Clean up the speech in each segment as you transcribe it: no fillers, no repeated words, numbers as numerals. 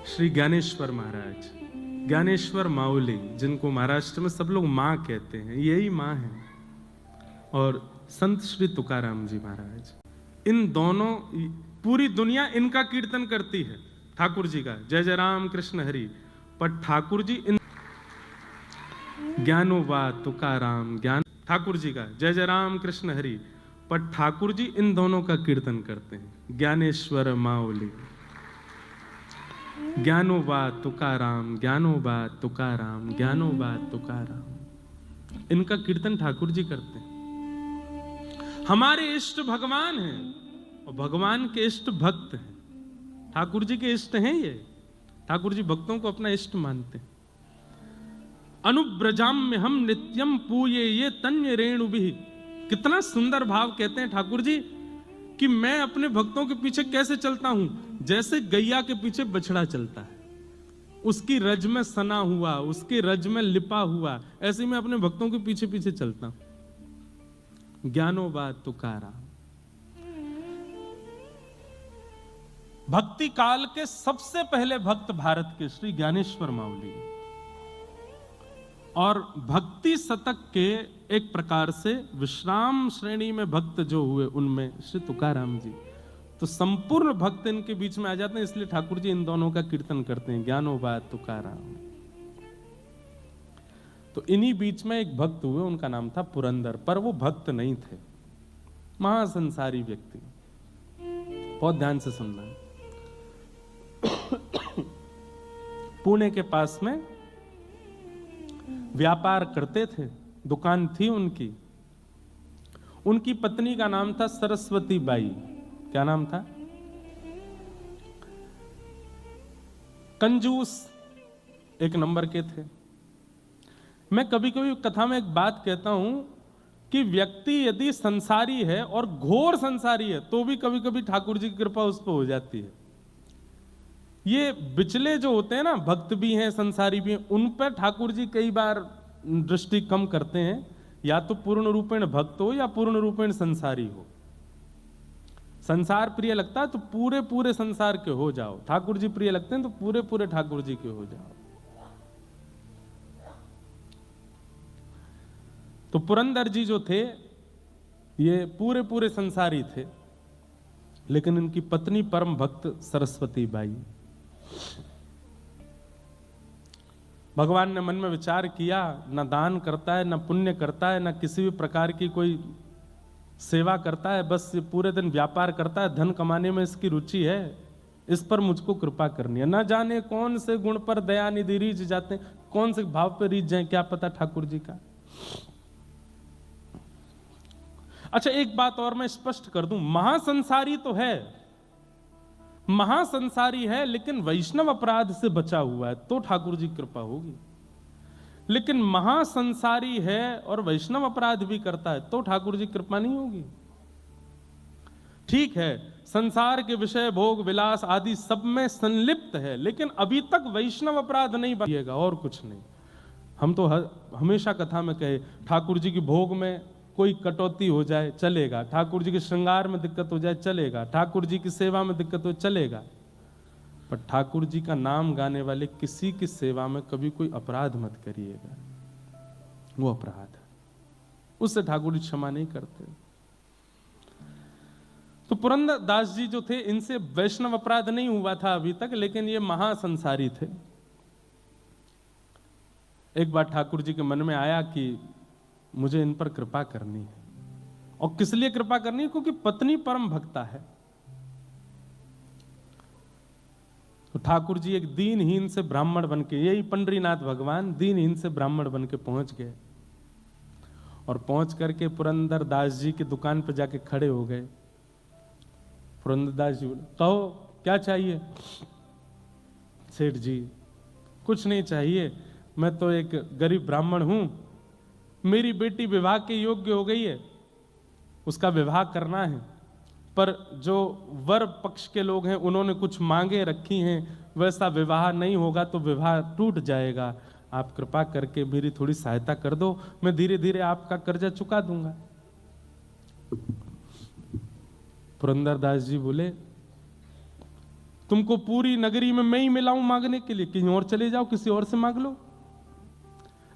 श्री ज्ञानेश्वर महाराज, ज्ञानेश्वर माउली, जिनको महाराष्ट्र में सब लोग माँ कहते हैं, यही माँ है। और संत श्री तुकाराम जी महाराज, इन दोनों, पूरी दुनिया इनका कीर्तन करती है, ठाकुर जी का, जय जय राम कृष्ण हरि। पर ठाकुर जी इन ज्ञानोबा तुकाराम, ज्ञान ठाकुर जी का, जय जय राम कृष्ण हरि। पर ठाकुर जी इन दोनों का कीर्तन करते हैं, ज्ञानेश्वर माउली, ज्ञानोबा तुकाराम, ज्ञानोबा तुकाराम, ज्ञानोबा तुकाराम। इनका कीर्तन ठाकुर जी करते हैं। हमारे इष्ट भगवान हैं और भगवान के इष्ट भक्त हैं, ठाकुर जी के इष्ट हैं ये। ठाकुर जी भक्तों को अपना इष्ट मानते हैं। अनुब्रजाम में हम नित्यम पूये ये तन्य रेणु भी। कितना सुंदर भाव कहते हैं ठाकुर जी कि मैं अपने भक्तों के पीछे कैसे चलता हूं, जैसे गैया के पीछे बछड़ा चलता है, उसकी रज में सना हुआ, उसके रज में लिपा हुआ, ऐसे मैं अपने भक्तों के पीछे पीछे चलता हूं। ज्ञानोबा तुकाराम। भक्ति काल के सबसे पहले भक्त भारत के श्री ज्ञानेश्वर माउली, और भक्ति शतक के एक प्रकार से विश्राम श्रेणी में भक्त जो हुए उनमें श्री तुकाराम जी। तो संपूर्ण भक्त इनके बीच में आ जाते हैं, इसलिए ठाकुर जी इन दोनों का कीर्तन करते हैं, ज्ञानोबा तुकाराम। तो इन्हीं बीच में एक भक्त हुए, उनका नाम था पुरंदर, पर वो भक्त नहीं थे, महासंसारी व्यक्ति। बहुत ध्यान से सुनना। पुणे के पास में व्यापार करते थे, दुकान थी उनकी। उनकी पत्नी का नाम था सरस्वती बाई। क्या नाम था? कंजूस एक नंबर के थे। मैं कभी कभी कथा में एक बात कहता हूं कि व्यक्ति यदि संसारी है और घोर संसारी है तो भी कभी कभी ठाकुर जी की कृपा उस पर हो जाती है। ये बिचले जो होते हैं ना, भक्त भी हैं संसारी भी हैं, उन पर ठाकुर जी कई बार दृष्टि कम करते हैं, या तो पूर्ण रूपेण भक्त हो या पूर्ण रूपेण संसारी हो। संसार प्रिय लगता है तो पूरे पूरे संसार के हो जाओ, ठाकुर जी प्रिय लगते हैं तो पूरे पूरे ठाकुर जी के हो जाओ। तो पुरंदर जी जो थे ये पूरे पूरे संसारी थे, लेकिन इनकी पत्नी परम भक्त सरस्वती बाई। भगवान ने मन में विचार किया, न दान करता है, न पुण्य करता है, न किसी भी प्रकार की कोई सेवा करता है, बस ये पूरे दिन व्यापार करता है, धन कमाने में इसकी रुचि है, इस पर मुझको कृपा करनी है। न जाने कौन से गुण पर दयानिधि रीझ जाते हैं, कौन से भाव पर रीझ जाए, क्या पता ठाकुर जी का। अच्छा, एक बात और मैं स्पष्ट कर दूं, महासंसारी तो है, महासंसारी है, लेकिन वैष्णव अपराध से बचा हुआ है तो ठाकुर जी की कृपा होगी। लेकिन महासंसारी है और वैष्णव अपराध भी करता है तो ठाकुर जी की कृपा नहीं होगी। ठीक है, संसार के विषय भोग विलास आदि सब में संलिप्त है, लेकिन अभी तक वैष्णव अपराध नहीं बनेगा, और कुछ नहीं। हम तो हमेशा कथा में कहे, ठाकुर जी की भोग में कोई कटौती हो जाए चलेगा, ठाकुर जी के श्रृंगार में दिक्कत हो जाए चलेगा, ठाकुर जी की सेवा में दिक्कत हो चलेगा, पर ठाकुर जी का नाम गाने वाले किसी की सेवा में कभी कोई अपराध मत करिएगा, वो अपराध है, उससे ठाकुर जी क्षमा नहीं करते। तो पुरंदर दास जी जो थे, इनसे वैष्णव अपराध नहीं हुआ था अभी तक, लेकिन ये महासंसारी थे। एक बार ठाकुर जी के मन में आया कि मुझे इन पर कृपा करनी है, और किस लिए कृपा करनी है? क्योंकि पत्नी परम भक्ता है। तो ठाकुर जी एक दीनहीन से ब्राह्मण बनके, यही पंडरीनाथ भगवान दीनहीन से ब्राह्मण बनके पहुंच गए, और पहुंच करके पुरंदर दास जी की दुकान पर जाके खड़े हो गए। पुरंदर दास जी बोले, कहो क्या चाहिए? सेठ जी, कुछ नहीं चाहिए, मैं तो एक गरीब ब्राह्मण हूं, मेरी बेटी विवाह के योग्य हो गई है, उसका विवाह करना है, पर जो वर पक्ष के लोग हैं उन्होंने कुछ मांगे रखी हैं, वैसा विवाह नहीं होगा तो विवाह टूट जाएगा, आप कृपा करके मेरी थोड़ी सहायता कर दो, मैं धीरे धीरे आपका कर्जा चुका दूंगा। पुरंदर दास जी बोले, तुमको पूरी नगरी में मैं ही मिलाऊं मांगने के लिए, कहीं और चले जाओ, किसी और से मांग लो।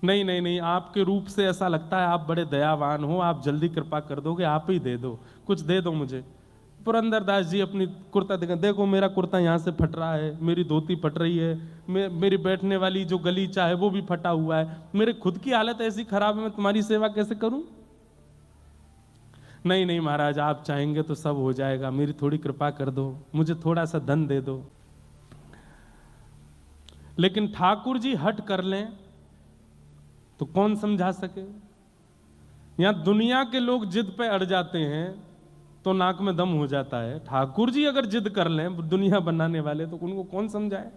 नहीं नहीं नहीं, आपके रूप से ऐसा लगता है आप बड़े दयावान हो, आप जल्दी कृपा कर दोगे, आप ही दे दो, कुछ दे दो मुझे। पुरंदरदास जी अपनी कुर्ता देखा, देखो मेरा कुर्ता यहाँ से फट रहा है, मेरी धोती फट रही है, मेरी बैठने वाली जो गलीचा है वो भी फटा हुआ है, मेरे खुद की हालत ऐसी खराब है, मैं तुम्हारी सेवा कैसे करूं? नहीं नहीं महाराज, आप चाहेंगे तो सब हो जाएगा, मेरी थोड़ी कृपा कर दो, मुझे थोड़ा सा धन दे दो। लेकिन ठाकुर जी हट कर लें तो कौन समझा सके। यहां दुनिया के लोग जिद पे अड़ जाते हैं तो नाक में दम हो जाता है, ठाकुर जी अगर जिद कर लें दुनिया बनाने वाले, तो उनको कौन समझाए।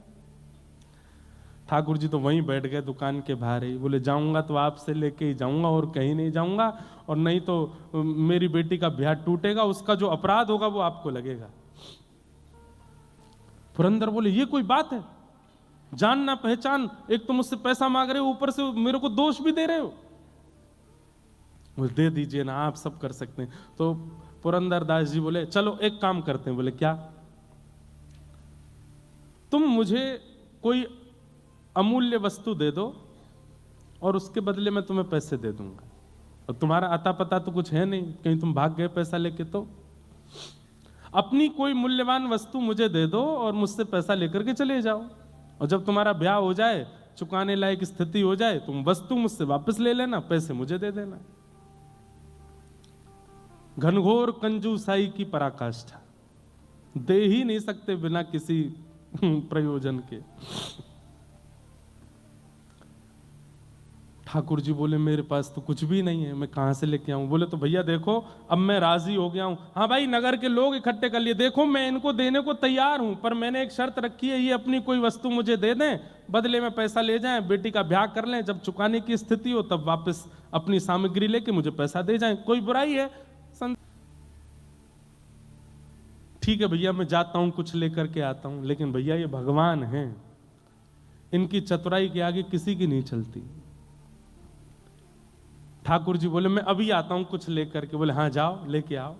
ठाकुर जी तो वहीं बैठ गए दुकान के बाहर ही, बोले जाऊंगा तो आपसे लेके ही जाऊंगा और कहीं नहीं जाऊंगा, और नहीं तो मेरी बेटी का ब्याह टूटेगा, उसका जो अपराध होगा वो आपको लगेगा। पुरंदर बोले ये कोई बात है, जान ना पहचान, एक तो मुझसे पैसा मांग रहे हो, ऊपर से मेरे को दोष भी दे रहे हो। बोले दे दीजिए ना, आप सब कर सकते हैं। तो पुरंदरदास जी बोले चलो एक काम करते हैं। बोले क्या? तुम मुझे कोई अमूल्य वस्तु दे दो और उसके बदले में तुम्हें पैसे दे दूंगा, और तुम्हारा अता पता तो कुछ है नहीं, कहीं तुम भाग गए पैसा लेके, तो अपनी कोई मूल्यवान वस्तु मुझे दे दो और मुझसे पैसा लेकर के चले जाओ, और जब तुम्हारा ब्याह हो जाए, चुकाने लायक स्थिति हो जाए, तुम वस्तु मुझसे वापस ले लेना, पैसे मुझे दे देना। घनघोर कंजूसाई की पराकाष्ठा, दे ही नहीं सकते बिना किसी प्रयोजन के। ठाकुर जी बोले मेरे पास तो कुछ भी नहीं है, मैं कहां से लेके आऊं? बोले तो भैया देखो अब मैं राजी हो गया हूं। हाँ भाई, नगर के लोग इकट्ठे कर लिए, देखो मैं इनको देने को तैयार हूं, पर मैंने एक शर्त रखी है, ये अपनी कोई वस्तु मुझे दे दें, बदले में पैसा ले जाएं, बेटी का ब्याह कर लें, जब चुकाने की स्थिति हो तब वापस अपनी सामग्री लेके मुझे पैसा दे जाएं, कोई बुराई है? ठीक है भैया, मैं जाता हूं, कुछ लेकर के आता हूं। लेकिन भैया ये भगवान हैं, इनकी चतुराई के आगे किसी की नहीं चलती। ठाकुर जी बोले मैं अभी आता हूं कुछ लेकर के। बोले हाँ जाओ, लेके आओ।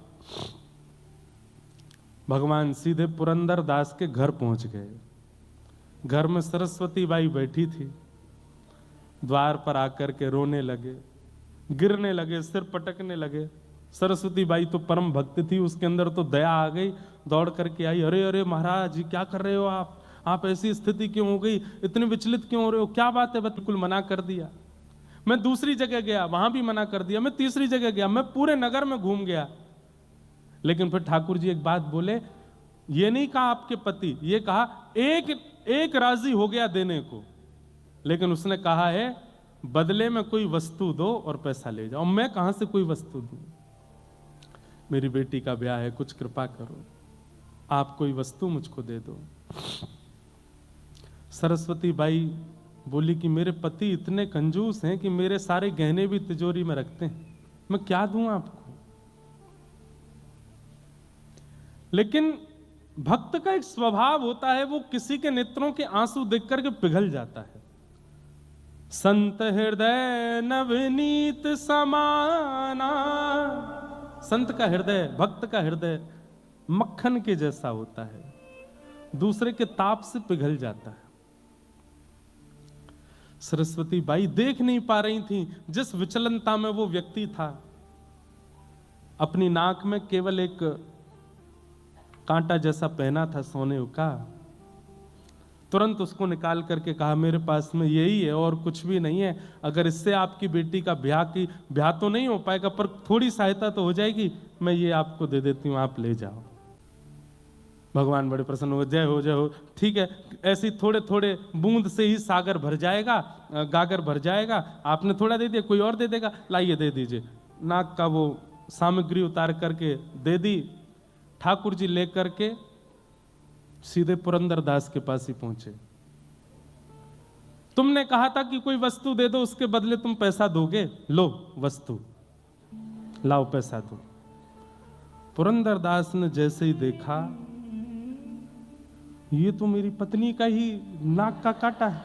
भगवान सीधे पुरंदर दास के घर पहुंच गए। घर में सरस्वती बाई बैठी थी, द्वार पर आकर के रोने लगे, गिरने लगे, सिर पटकने लगे। सरस्वती बाई तो परम भक्त थी, उसके अंदर तो दया आ गई, दौड़ करके आई, अरे अरे महाराज जी क्या कर रहे हो आप ऐसी स्थिति क्यों हो गई, इतने विचलित क्यों हो रहे हो, क्या बात है? बिल्कुल मना कर दिया। मैं दूसरी जगह गया, वहां भी मना कर दिया, मैं तीसरी जगह गया, मैं पूरे नगर में घूम गया। लेकिन फिर ठाकुर जी एक बात बोले, ये नहीं कहा आपके पति, ये कहा एक राजी हो गया देने को, लेकिन उसने कहा है बदले में कोई वस्तु दो और पैसा ले जाओ। मैं कहां से कोई वस्तु दूं? मेरी बेटी का ब्याह है, कुछ कृपा करो, आप कोई वस्तु मुझको दे दो। सरस्वती बाई बोली कि मेरे पति इतने कंजूस हैं कि मेरे सारे गहने भी तिजोरी में रखते हैं, मैं क्या दूं आपको? लेकिन भक्त का एक स्वभाव होता है, वो किसी के नेत्रों के आंसू देख करके पिघल जाता है। संत हृदय नवनीत समाना, संत का हृदय, भक्त का हृदय मक्खन के जैसा होता है, दूसरे के ताप से पिघल जाता है। सरस्वती बाई देख नहीं पा रही थी जिस विचलनता में वो व्यक्ति था। अपनी नाक में केवल एक कांटा जैसा पहना था सोने का, तुरंत उसको निकाल करके कहा मेरे पास में यही है और कुछ भी नहीं है, अगर इससे आपकी बेटी का ब्याह तो नहीं हो पाएगा पर थोड़ी सहायता तो हो जाएगी, मैं ये आपको दे देती हूं, आप ले जाओ। भगवान बड़े प्रसन्न हो, जय हो जय हो। ठीक है, ऐसी थोड़े थोड़े बूंद से ही सागर भर जाएगा, गागर भर जाएगा। आपने थोड़ा दे दिया, कोई और दे देगा, लाइए दे दीजिए। नाक का वो सामग्री उतार करके दे दी। ठाकुर जी लेकर के सीधे पुरंदर दास के पास ही पहुंचे। तुमने कहा था कि कोई वस्तु दे दो, उसके बदले तुम पैसा दोगे, लो वस्तु, लाओ पैसा दो। पुरंदर दास ने जैसे ही देखा, ये तो मेरी पत्नी का ही नाक का काटा है,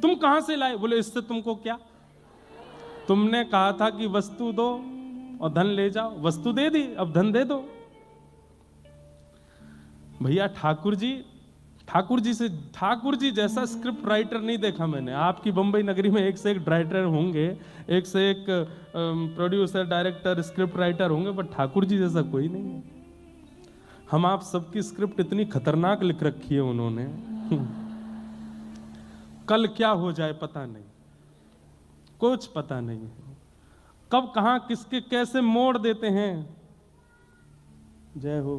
तुम कहां से लाए? बोले इससे तुमको क्या, तुमने कहा था कि वस्तु दो और धन ले जाओ, वस्तु दे दी, अब धन दे दो। भैया ठाकुर जी जैसा स्क्रिप्ट राइटर नहीं देखा मैंने। आपकी बंबई नगरी में एक से एक राइटर होंगे, एक से एक प्रोड्यूसर, डायरेक्टर, स्क्रिप्ट राइटर होंगे, पर ठाकुर जी जैसा कोई नहीं है। हम आप सबकी स्क्रिप्ट इतनी खतरनाक लिख रखी है उन्होंने, कल क्या हो जाए पता नहीं, कुछ पता नहीं है, कब कहां किसके कैसे मोड़ देते हैं। जय हो।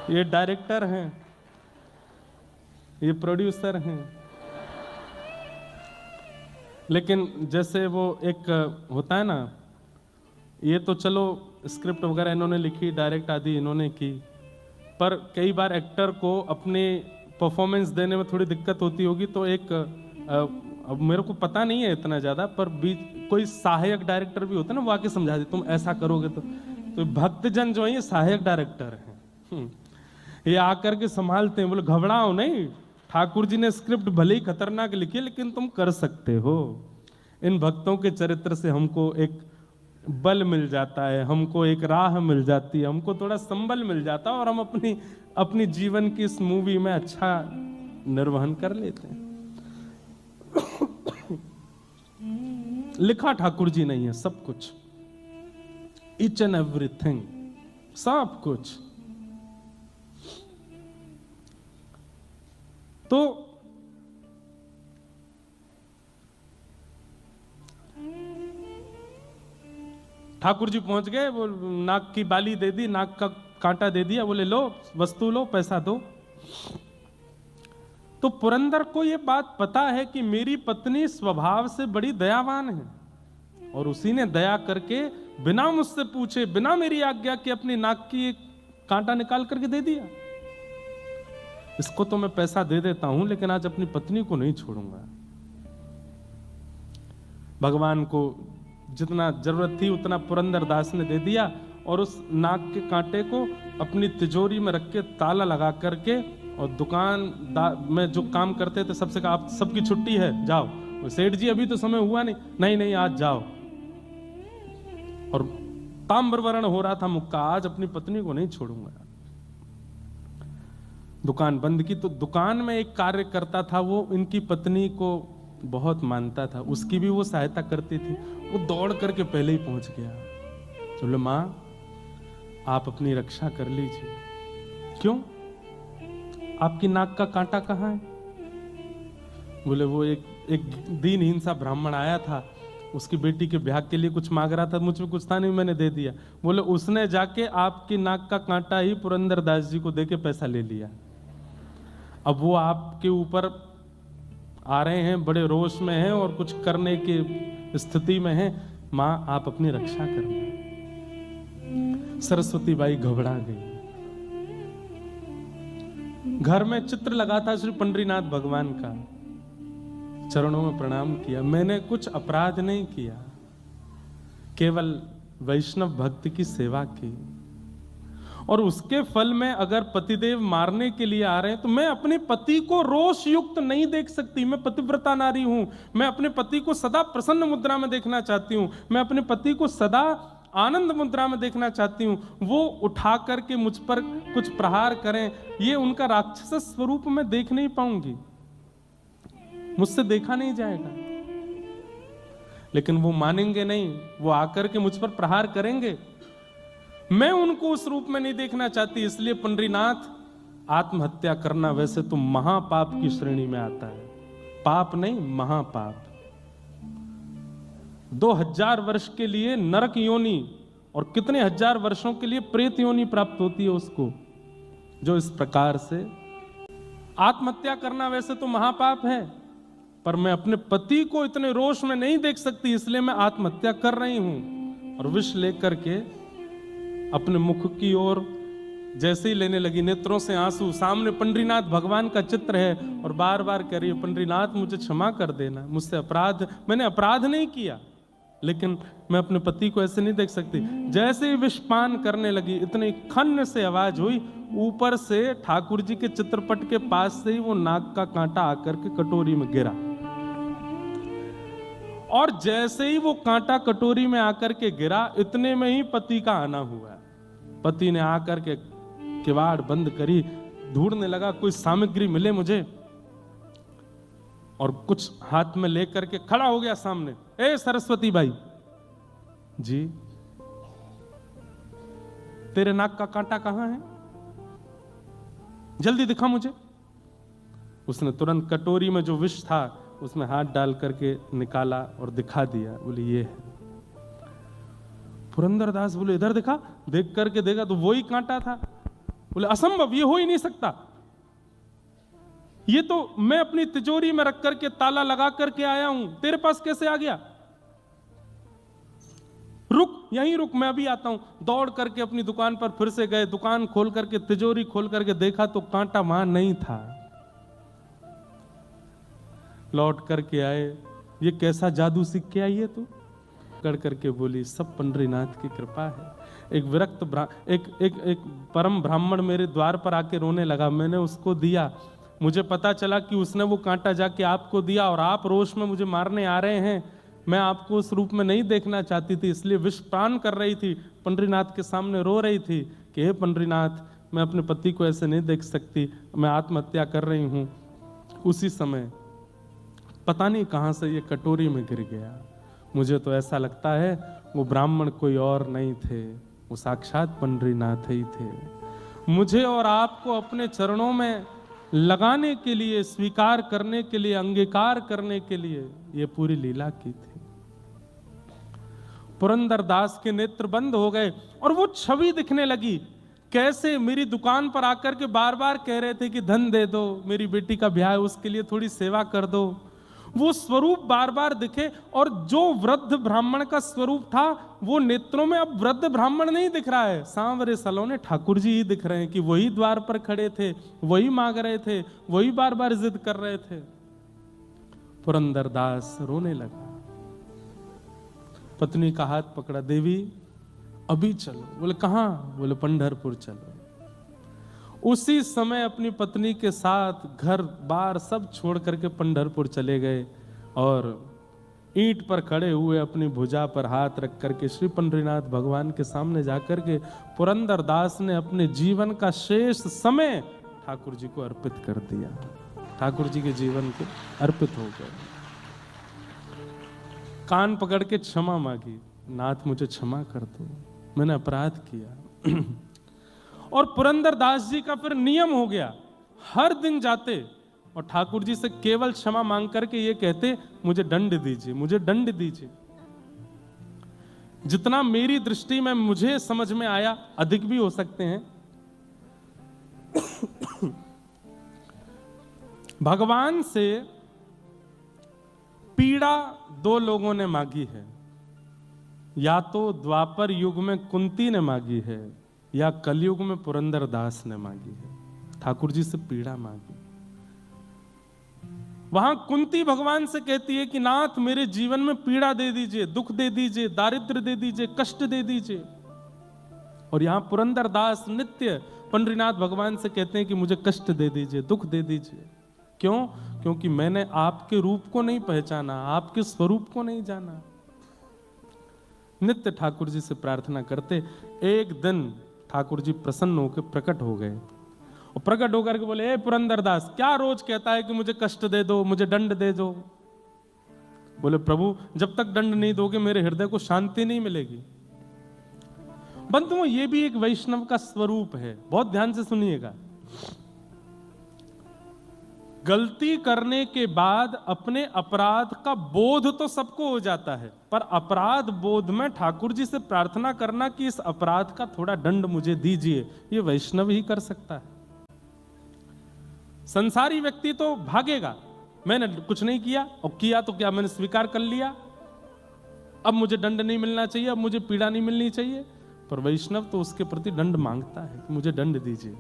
ये डायरेक्टर हैं, ये प्रोड्यूसर हैं, लेकिन जैसे वो एक होता है ना, ये तो चलो स्क्रिप्ट वगैरह इन्होंने लिखी, डायरेक्ट आदि इन्होंने की, पर कई बार एक्टर को अपने परफॉर्मेंस देने में थोड़ी दिक्कत होती होगी, तो एक अब मेरे को पता नहीं है इतना ज्यादा, पर बीच कोई सहायक डायरेक्टर भी होता है ना, वो आके समझा दे तुम ऐसा करोगे तो भक्तजन जो है ये सहायक डायरेक्टर हैं, ये आकर के संभालते हैं, बोले घबराओ नहीं, ठाकुर जी ने स्क्रिप्ट भले ही खतरनाक लिखी लेकिन तुम कर सकते हो। इन भक्तों के चरित्र से हमको एक बल मिल जाता है, हमको एक राह मिल जाती है, हमको थोड़ा संबल मिल जाता है, और हम अपनी जीवन की इस मूवी में अच्छा निर्वहन कर लेते हैं। लिखा ठाकुर जी नहीं है सब कुछ, ईच एंड एवरीथिंग, सब कुछ। तो ठाकुर जी पहुंच गए, वो नाक की बाली दे दी, नाक का कांटा दे दिया, बोले लो वस्तु लो, पैसा दो। तो पुरंदर को यह बात पता है कि मेरी पत्नी स्वभाव से बड़ी दयावान है, और उसी ने दया करके बिना मुझसे पूछे, बिना मेरी आज्ञा के अपनी नाक की एक कांटा निकाल करके दे दिया। इसको तो मैं पैसा दे देता हूं, लेकिन आज अपनी पत्नी को नहीं छोड़ूंगा। भगवान को जितना जरूरत थी उतना पुरंदरदास ने दे दिया, और उस नाक के कांटे को अपनी तिजोरी में रख के ताला लगा करके, और दुकान में जो काम करते थे सबसे कहा आप सबकी छुट्टी है, जाओ। सेठ जी अभी तो समय हुआ नहीं, नहीं आज जाओ। और ताम्रवर्ण हो रहा था मुक्का, आज अपनी पत्नी को नहीं छोड़ूंगा। दुकान बंद की, तो दुकान में एक कार्य करता था, वो इनकी पत्नी को बहुत मानता था, उसकी भी वो सहायता करती थी। वो दौड़ करके पहले ही पहुंच गया, बोले मां आप अपनी रक्षा कर लीजिए। क्यों? आपकी नाक का कांटा कहां है? बोले वो एक दीनहीन सा ब्राह्मण आया था, उसकी बेटी के ब्याह के लिए कुछ मांग रहा था, मुझ में कुछ था नहीं, मैंने दे दिया। बोले उसने जाके आपकी नाक का कांटा ही पुरंदरदास जी को देके पैसा ले लिया। अब वो आपके ऊपर आ रहे हैं, बड़े रोष में हैं और कुछ करने की स्थिति में हैं। मां आप अपनी रक्षा करना। सरस्वती बाई घबरा गई। घर में चित्र लगा था श्री पंडरीनाथ भगवान का, चरणों में प्रणाम किया। मैंने कुछ अपराध नहीं किया, केवल वैष्णव भक्त की सेवा की, और उसके फल में अगर पतिदेव मारने के लिए आ रहे हैं तो मैं अपने पति को रोष युक्त नहीं देख सकती। मैं पतिव्रता नारी हूं, मैं अपने पति को सदा प्रसन्न मुद्रा में देखना चाहती हूं, मैं अपने पति को सदा आनंद मुद्रा में देखना चाहती हूं। वो उठा करके मुझ पर कुछ प्रहार करें, ये उनका राक्षस स्वरूप मैं देख नहीं पाऊंगी, मुझसे देखा नहीं जाएगा। लेकिन वो मानेंगे नहीं, वो आकर के मुझ पर प्रहार करेंगे, मैं उनको उस रूप में नहीं देखना चाहती। इसलिए पंडरीनाथ आत्महत्या करना वैसे तो महापाप की श्रेणी में आता है, पाप नहीं महापाप। 2000 वर्ष के लिए नरक योनि और कितने हजार वर्षों के लिए प्रेत योनि प्राप्त होती है उसको, जो इस प्रकार से आत्महत्या करना वैसे तो महापाप है, पर मैं अपने पति को इतने रोष में नहीं देख सकती, इसलिए मैं आत्महत्या कर रही हूं। और विष लेकर के अपने मुख की ओर जैसे ही लेने लगी, नेत्रों से आंसू, सामने पंडरीनाथ भगवान का चित्र है, और बार बार कह रही है पंडरीनाथ मुझे क्षमा कर देना, मुझसे अपराध, मैंने अपराध नहीं किया, लेकिन मैं अपने पति को ऐसे नहीं देख सकती। जैसे ही विषपान करने लगी, इतनी खन्न से आवाज हुई, ऊपर से ठाकुर जी के चित्रपट के पास से ही वो नाक का कांटा आकर के कटोरी में गिरा, और जैसे ही वो कांटा कटोरी में आकर के गिरा, इतने में ही पति का आना हुआ। पति ने आकर के किवाड़ बंद करी, ढूंढने लगा कोई सामग्री मिले मुझे, और कुछ हाथ में लेकर के खड़ा हो गया सामने। ए सरस्वती बाई जी, तेरे नाक का कांटा कहां है, जल्दी दिखा मुझे। उसने तुरंत कटोरी में जो विष था उसमें हाथ डाल करके निकाला और दिखा दिया, बोले ये है। पुरंदरदास बोले इधर दिखा, देख करके देखा तो वही कांटा था। बोले असंभव, ये हो ही नहीं सकता, ये तो मैं अपनी तिजोरी में रख करके ताला लगा करके आया हूं, तेरे पास कैसे आ गया। रुक, यहीं रुक, मैं अभी आता हूं। दौड़ करके अपनी दुकान पर फिर से गए, दुकान खोल करके तिजोरी खोल करके देखा तो कांटा वहां नहीं था। लौट करके आए, ये कैसा जादू सीख के आई है तू, कर करके बोली सब पंडरीनाथ की कृपा है। एक विरक्त एक परम ब्राह्मण मेरे द्वार पर आके रोने लगा, मैंने उसको दिया, मुझे पता चला कि उसने वो कांटा जाके आपको दिया और आप रोष में मुझे मारने आ रहे हैं। मैं आपको उस रूप में नहीं देखना चाहती थी, इसलिए विष पान कर रही थी, पंडरीनाथ के सामने रो रही थी कि हे पंडरीनाथ, मैं अपने पति को ऐसे नहीं देख सकती, मैं आत्महत्या कर रही हूं। उसी समय पता नहीं कहां से ये कटोरी में गिर गया। मुझे तो ऐसा लगता है वो ब्राह्मण कोई और नहीं थे, वो साक्षात पंडरीनाथ ही थे। मुझे और आपको अपने चरणों में लगाने के लिए, स्वीकार करने के लिए, अंगीकार करने के लिए ये पूरी लीला की थी। पुरंदरदास के नेत्र बंद हो गए और वो छवि दिखने लगी, कैसे मेरी दुकान पर आकर के बार बार कह रहे थे कि धन दे दो, मेरी बेटी का ब्याह है उसके लिए थोड़ी सेवा कर दो। वो स्वरूप बार बार दिखे, और जो वृद्ध ब्राह्मण का स्वरूप था वो नेत्रों में अब वृद्ध ब्राह्मण नहीं दिख रहा है, सांवरे सलोने ठाकुर जी ही दिख रहे हैं कि वही द्वार पर खड़े थे, वही मांग रहे थे, वही बार बार जिद कर रहे थे। पुरंदरदास रोने लगा, पत्नी का हाथ पकड़ा, देवी अभी चलो। बोले कहां? बोले पंढरपुर चलो। उसी समय अपनी पत्नी के साथ घर बार सब छोड़ करके पंढरपुर चले गए, और ईंट पर खड़े हुए अपनी भुजा पर हाथ रख करके श्री पंडरीनाथ भगवान के सामने जाकर के पुरंदरदास ने अपने जीवन का शेष समय ठाकुर जी को अर्पित कर दिया। ठाकुर जी के जीवन को अर्पित हो गए। कान पकड़ के क्षमा मांगी, नाथ मुझे क्षमा कर दो, मैंने अपराध किया। और पुरंदरदास जी का फिर नियम हो गया, हर दिन जाते और ठाकुर जी से केवल क्षमा मांग करके ये कहते, मुझे दंड दीजिए, मुझे दंड दीजिए। जितना मेरी दृष्टि में मुझे समझ में आया, अधिक भी हो सकते हैं। भगवान से पीड़ा दो लोगों ने मांगी है, या तो द्वापर युग में कुंती ने मांगी है, या कलयुग में पुरंदरदास ने मांगी है। ठाकुर जी से पीड़ा मांगी। वहां कुंती भगवान से कहती है कि नाथ मेरे जीवन में पीड़ा दे दीजिए, दुख दे दीजिए, दारिद्र्य दे दीजिए, कष्ट दे दीजिए। और यहां पुरंदरदास नित्य पंडरीनाथ भगवान से कहते हैं कि मुझे कष्ट दे दीजिए, दुख दे दीजिए। क्यों? क्योंकि मैंने आपके रूप को नहीं पहचाना, आपके स्वरूप को नहीं जाना। नित्य ठाकुर जी से प्रार्थना करते। एक दिन ठाकुर जी प्रसन्न होकर प्रकट हो गए, और प्रकट होकर के बोले, ए पुरंदरदास, क्या रोज कहता है कि मुझे कष्ट दे दो, मुझे दंड दे दो। बोले प्रभु, जब तक दंड नहीं दोगे मेरे हृदय को शांति नहीं मिलेगी। बंधुओं, ये भी एक वैष्णव का स्वरूप है, बहुत ध्यान से सुनिएगा। गलती करने के बाद अपने अपराध का बोध तो सबको हो जाता है, पर अपराध बोध में ठाकुर जी से प्रार्थना करना कि इस अपराध का थोड़ा दंड मुझे दीजिए, ये वैष्णव ही कर सकता है। संसारी व्यक्ति तो भागेगा, मैंने कुछ नहीं किया, और किया तो क्या, मैंने स्वीकार कर लिया, अब मुझे दंड नहीं मिलना चाहिए, अब मुझे पीड़ा नहीं मिलनी चाहिए। पर वैष्णव तो उसके प्रति दंड मांगता है कि मुझे दंड दीजिए।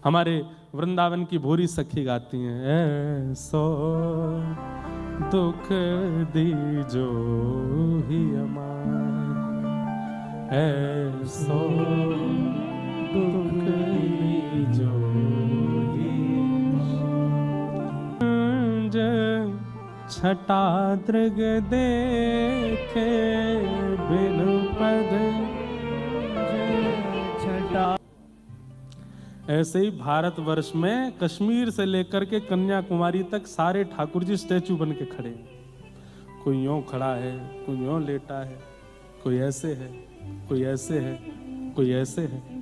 हमारे वृंदावन की भोरी सखी गाती हैं, ऐसो दुख दीजो ही अमार, ऐसो दुख दीजो ही छटा दृग देखे बिनु पद छटा। ऐसे ही भारतवर्ष में कश्मीर से लेकर के कन्याकुमारी तक सारे ठाकुर जी स्टैचू बन के खड़े हैं। कोई यूं खड़ा है, कोई यूं लेटा है, कोई ऐसे है, कोई ऐसे है, कोई ऐसे है।